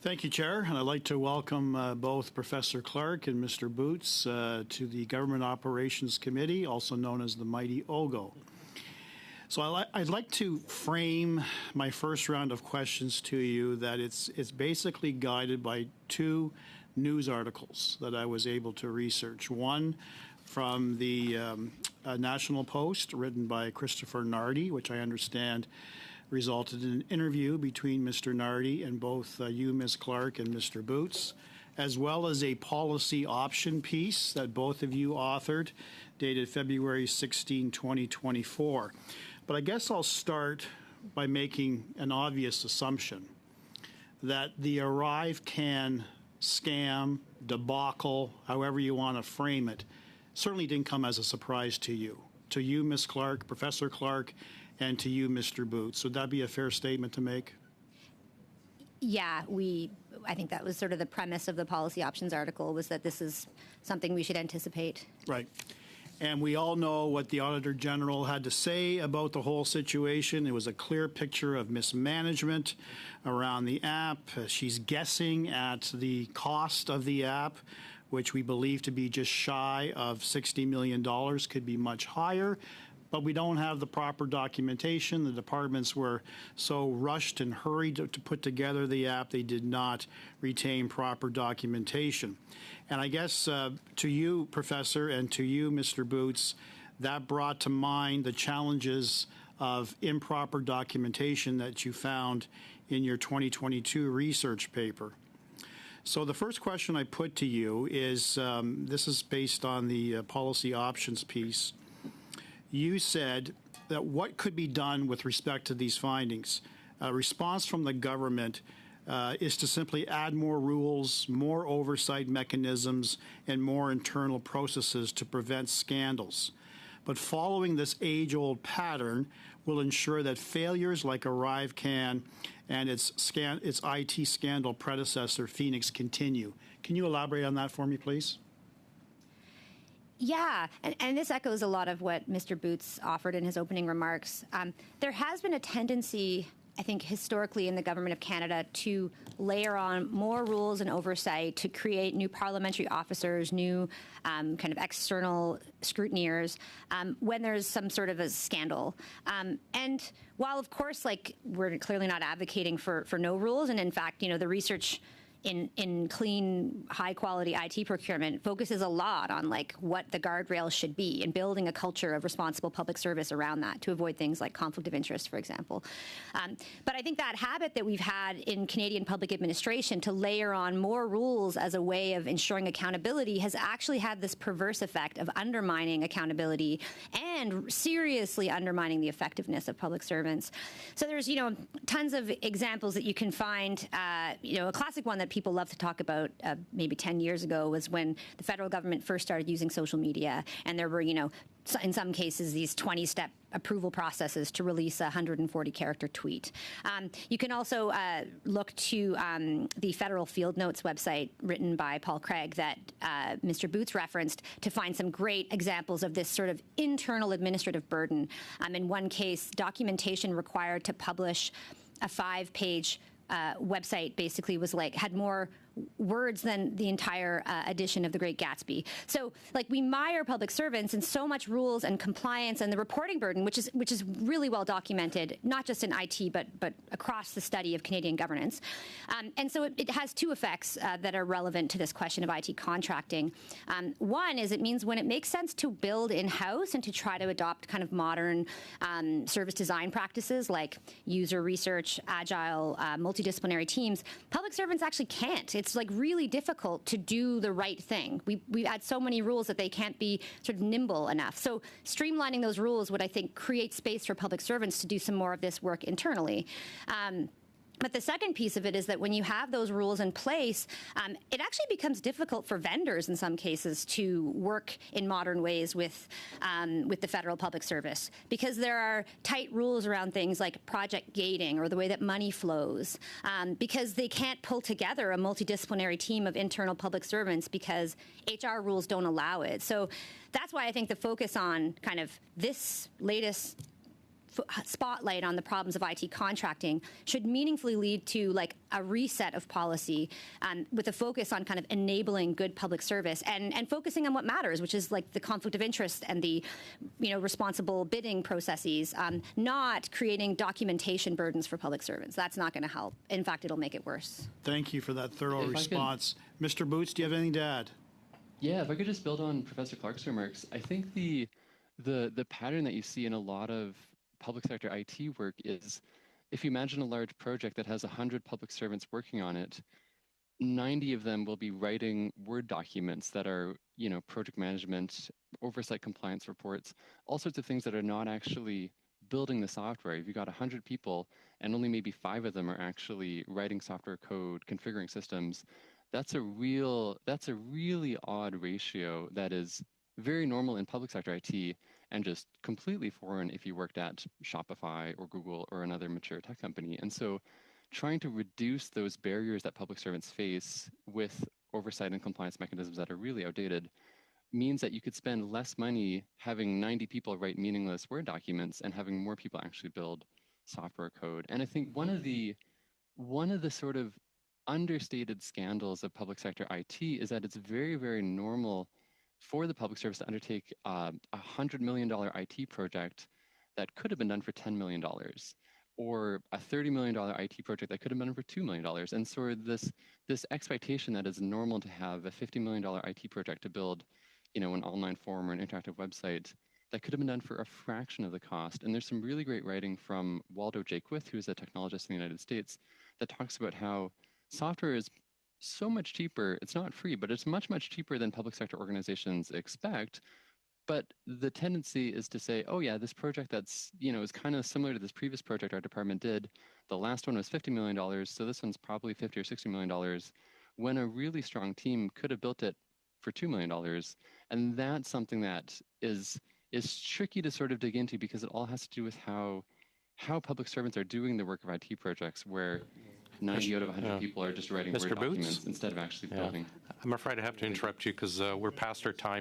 Thank you, Chair, and I'd like to welcome both Professor Clarke and Mr. Boots to the Government Operations Committee, also known as the Mighty OGO. So I'd like to frame my first round of questions to you that it's basically guided by two news articles that I was able to research. One from the National Post, written by Christopher Nardi, which I understand resulted in an interview between Mr. Nardi and both you, Ms. Clarke, and Mr. Boots, as well as a policy option piece that both of you authored, dated February 16, 2024. But I guess I'll start by making an obvious assumption that the ARRIVESCAM scam, debacle, however you want to frame it, certainly didn't come as a surprise to you. To you, Ms. Clarke, Professor Clarke, and to you, Mr. Boots. Would that be a fair statement to make? Yeah, I think that was sort of the premise of the policy options article, was that this is something we should anticipate. Right. And we all know what the Auditor General had to say about the whole situation. It was a clear picture of mismanagement around the app. She's guessing at the cost of the app, which we believe to be just shy of $60 million, could be much higher. But we don't have the proper documentation. The departments were so rushed and hurried to put together the app, they did not retain proper documentation. And I guess to you, Professor, and to you, Mr. Boots, that brought to mind the challenges of improper documentation that you found in your 2022 research paper. So the first question I put to you is, this is based on the policy options piece. You said that what could be done with respect to these findings? A response from the government is to simply add more rules, more oversight mechanisms, and more internal processes to prevent scandals. But following this age-old pattern will ensure that failures like ARRIVESCAM and its IT scandal predecessor, Phoenix, continue. Can you elaborate on that for me, please? Yeah, and this echoes a lot of what Mr. Boots offered in his opening remarks. There has been a tendency, I think, historically in the Government of Canada to layer on more rules and oversight to create new parliamentary officers, new kind of external scrutineers when there's some sort of a scandal. And while, of course, like, we're clearly not advocating for no rules, and in fact, you know, the research in clean, high-quality IT procurement focuses a lot on, like, what the guardrails should be and building a culture of responsible public service around that to avoid things like conflict of interest, for example. But I think that habit that we've had in Canadian public administration to layer on more rules as a way of ensuring accountability has actually had this perverse effect of undermining accountability and seriously undermining the effectiveness of public servants. So there's, you know, tons of examples that you can find. You know, a classic one that people love to talk about maybe 10 years ago was when the federal government first started using social media, and there were, you know, in some cases, these 20-step approval processes to release a 140-character tweet. You can also look to the Federal Field Notes website written by Paul Craig that Mr. Boots referenced to find some great examples of this sort of internal administrative burden. In one case, documentation required to publish a 5-page website basically was like, had more words than the entire edition of The Great Gatsby. So, like, we mire public servants in so much rules and compliance and the reporting burden, which is really well documented, not just in IT, but across the study of Canadian governance. And so it has two effects that are relevant to this question of IT contracting. One is it means when it makes sense to build in-house and to try to adopt kind of modern service design practices like user research, agile, multidisciplinary teams, public servants actually can't. It's like really difficult to do the right thing. We add so many rules that they can't be sort of nimble enough. So streamlining those rules would, I think, create space for public servants to do some more of this work internally. But the second piece of it is that when you have those rules in place, it actually becomes difficult for vendors in some cases to work in modern ways with the federal public service, because there are tight rules around things like project gating or the way that money flows, because they can't pull together a multidisciplinary team of internal public servants because HR rules don't allow it. So that's why I think the focus on kind of this latest spotlight on the problems of IT contracting should meaningfully lead to like a reset of policy with a focus on kind of enabling good public service and focusing on what matters, which is like the conflict of interest and the responsible bidding processes, not creating documentation burdens for public servants. That's not going to help. In fact, it'll make it worse. Thank you for that thorough response. Mr. Boots, do you have anything to add? Yeah, if I could just build on Professor Clarke's remarks, I think the pattern that you see in a lot of public sector IT work is, if you imagine a large project that has 100 public servants working on it, 90 of them will be writing Word documents that are, project management, oversight compliance reports, all sorts of things that are not actually building the software. If you've got 100 people and only maybe 5 of them are actually writing software code, configuring systems, that's a really odd ratio that is very normal in public sector IT and just completely foreign if you worked at Shopify or Google or another mature tech company. And so trying to reduce those barriers that public servants face with oversight and compliance mechanisms that are really outdated means that you could spend less money having 90 people write meaningless Word documents and having more people actually build software code. And I think one of the sort of understated scandals of public sector IT is that it's very, very normal for the public service to undertake a $100 million IT project that could have been done for $10 million, or a $30 million IT project that could have been done for $2 million. And so this expectation that it's normal to have a $50 million IT project to build, an online form or an interactive website that could have been done for a fraction of the cost. And there's some really great writing from Waldo Jaquith, who's a technologist in the United States, that talks about how software is so much cheaper. It's not free, but it's much, much cheaper than public sector organizations expect. But the tendency is to say, oh yeah, this project that's, is kind of similar to this previous project our department did. The last one was $50 million, so this one's probably $50 or $60 million, when a really strong team could have built it for $2 million. And that's something that is tricky to sort of dig into, because it all has to do with how public servants are doing the work of IT projects, where 90 out of 100 people are just writing Word documents instead of actually building. I'm afraid I have to interrupt you because we're past our time.